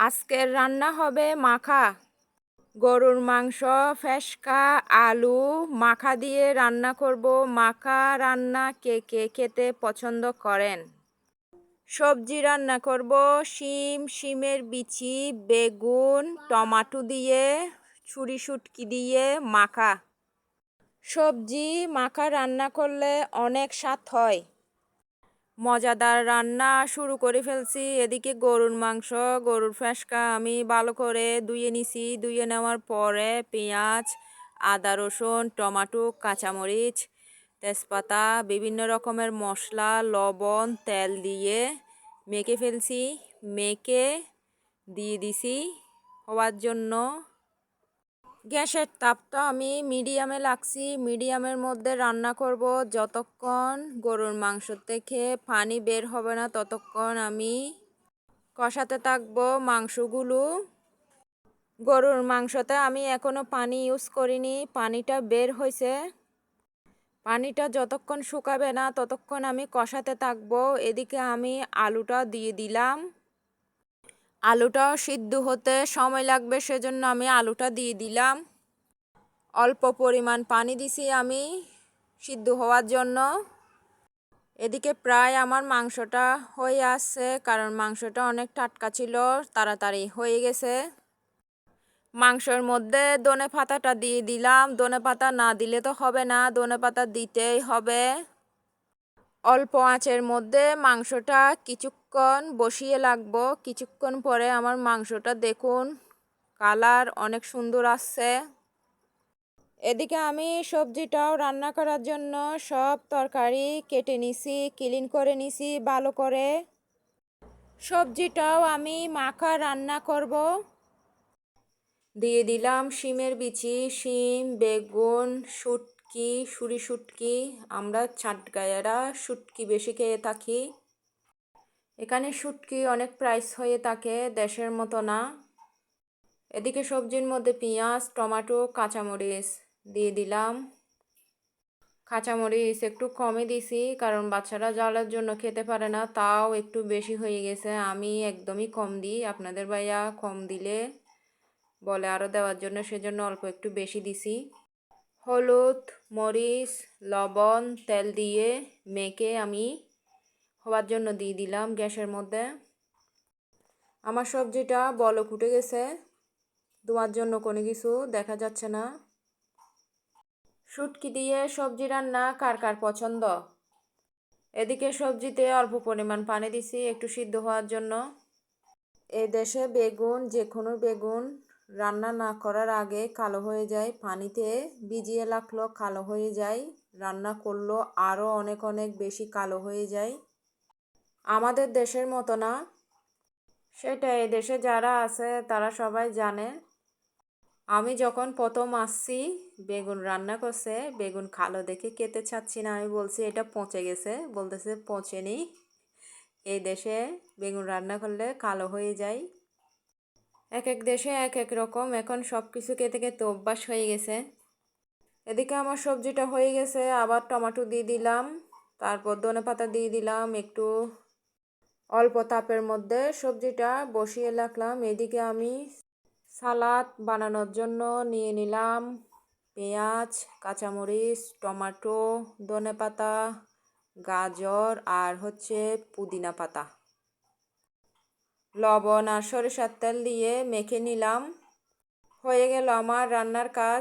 আজকের রান্না হবে মাখা। গরুর মাংস, ফেসকা, আলু মাখা দিয়ে রান্না করব। মাখা রান্না কে কে খেতে পছন্দ করেন? সবজি রান্না করব শিমের বিচি, বেগুন, টমাটো দিয়ে, ছুরি শুটকি দিয়ে মাখা। সবজি মাখা রান্না করলে অনেক স্বাদ হয়। মজাদার রান্না শুরু করে ফেলছি। এদিকে গরুর মাংস, গরুর ফেসকা আমি ভালো করে ধুয়ে নিছি। ধুয়ে নেওয়ার পরে পেঁয়াজ, আদা, রসুন, টমাটো, কাঁচামরিচ, তেজপাতা, বিভিন্ন রকমের মশলা, লবণ, তেল দিয়ে মেখে ফেলছি। মেখে দিয়ে দিছি হওয়ার জন্য। গ্যাসের তাপটা আমি মিডিয়ামে রাখছি। মিডিয়ামের মধ্যে রান্না করব। যতক্ষণ গরুর মাংস থেকে পানি বের হবে না ততক্ষণ আমি কষাতে থাকবো মাংসগুলো। গরুর মাংসতে আমি এখনো পানি ইউজ করিনি, পানিটা বের হয়েছে। পানিটা যতক্ষণ শুকাবে না ততক্ষণ আমি কষাতে থাকবো। এদিকে আমি আলুটা দিয়ে দিলাম। আলুটাও সিদ্ধ হতে সময় লাগবে, সেজন্য আমি আলুটা দিয়ে দিলাম। অল্প পরিমাণ পানি দিছি আমি সিদ্ধ হওয়ার জন্য। এদিকে প্রায় আমার মাংসটা হয়ে আসছে, কারণ মাংসটা অনেক টাটকা ছিল, তাড়াতাড়ি হয়ে গেছে। মাংসের মধ্যে ধনে পাতাটা দিয়ে দিলাম। ধনে পাতা না দিলে তো হবে না, ধনে পাতা দিতেই হবে। অল্প আঁচের মধ্যে মাংসটা কিছুক্ষণ বসিয়ে রাখবো। কিছুক্ষণ পরে আমার মাংসটা দেখুন কালার অনেক সুন্দর আসছে। এদিকে আমি সবজিটাও রান্না করার জন্য সব তরকারি কেটে নিছি, ক্লিন করে নিছি ভালো করে। সবজিটাও আমি মাখা রান্না করব। দিয়ে দিলাম শিমের বিচি, শিম, বেগুন, শুটকি, ছুরি শুটকি। আমরা চাটগাঁয়েরা শুটকি বেশি খেয়ে থাকি। এখানে শুটকি অনেক প্রাইস হয়ে থাকে, দেশের মতো না। এদিকে সবজির মধ্যে পেঁয়াজ, টমেটো, কাঁচামরিচ দিয়ে দিলাম। কাঁচামরিচ একটু কমই দিছি, কারণ বাচ্চারা ঝালের জন্য খেতে পারে না, তাও একটু বেশি হয়ে গেছে। আমি একদমই কম দিই, আপনাদের ভাইয়া কম দিলে বলে আরও দেওয়ার জন্য, সেজন্য অল্প একটু বেশি দিছি। হলুদ, মরিচ, লবণ, তেল দিয়ে মেখে আমি হওয়ার জন্য দিয়ে দিলাম গ্যাসের মধ্যে। আমার সবজিটা বলক উঠে গেছে, ধোয়ার জন্য কোনো কিছু দেখা যাচ্ছে না। শুটকি দিয়ে সবজি রান্না কার কার পছন্দ? এদিকে সবজিতে অল্প পরিমাণ পানি দিছি একটু সিদ্ধ হওয়ার জন্য। এই দেশে বেগুন, যে কোনো বেগুন রান্না না করার আগে কালো হয়ে যায়, পানিতে ভিজিয়ে রাখলেও কালো হয়ে যায়, রান্না করলেও আরও অনেক অনেক বেশি কালো হয়ে যায়। আমাদের দেশের মতো না, সেটা এই দেশে যারা আছে তারা সবাই জানে। আমি যখন প্রথম আসছি বেগুন রান্না করছে, বেগুন কালো দেখে খেতে চাচ্ছি না, আমি বলছি এটা পচে গেছে, বলতেছে পচেনি, এই দেশে বেগুন রান্না করলে কালো হয়ে যায়। এক এক দেশে এক এক রকম, এখন সব কিছু খেতে খেতে অভ্যাস হয়ে গেছে। এদিকে আমার সবজিটা হয়ে গেছে, আবার টমেটো দিয়ে দিলাম, তারপর ধনেপাতা দিয়ে দিলাম। একটু অল্প তাপের মধ্যে সবজিটা বসিয়ে রাখলাম। এদিকে আমি সালাদ বানানোর জন্য নিয়ে নিলাম পেঁয়াজ, কাঁচামরিচ, টমেটো, ধনেপাতা, গাজর আর পুদিনা পাতা। লবণ আর সরিষার তেল দিয়ে মেখে নিলাম। হয়ে গেল আমার রান্নার কাজ।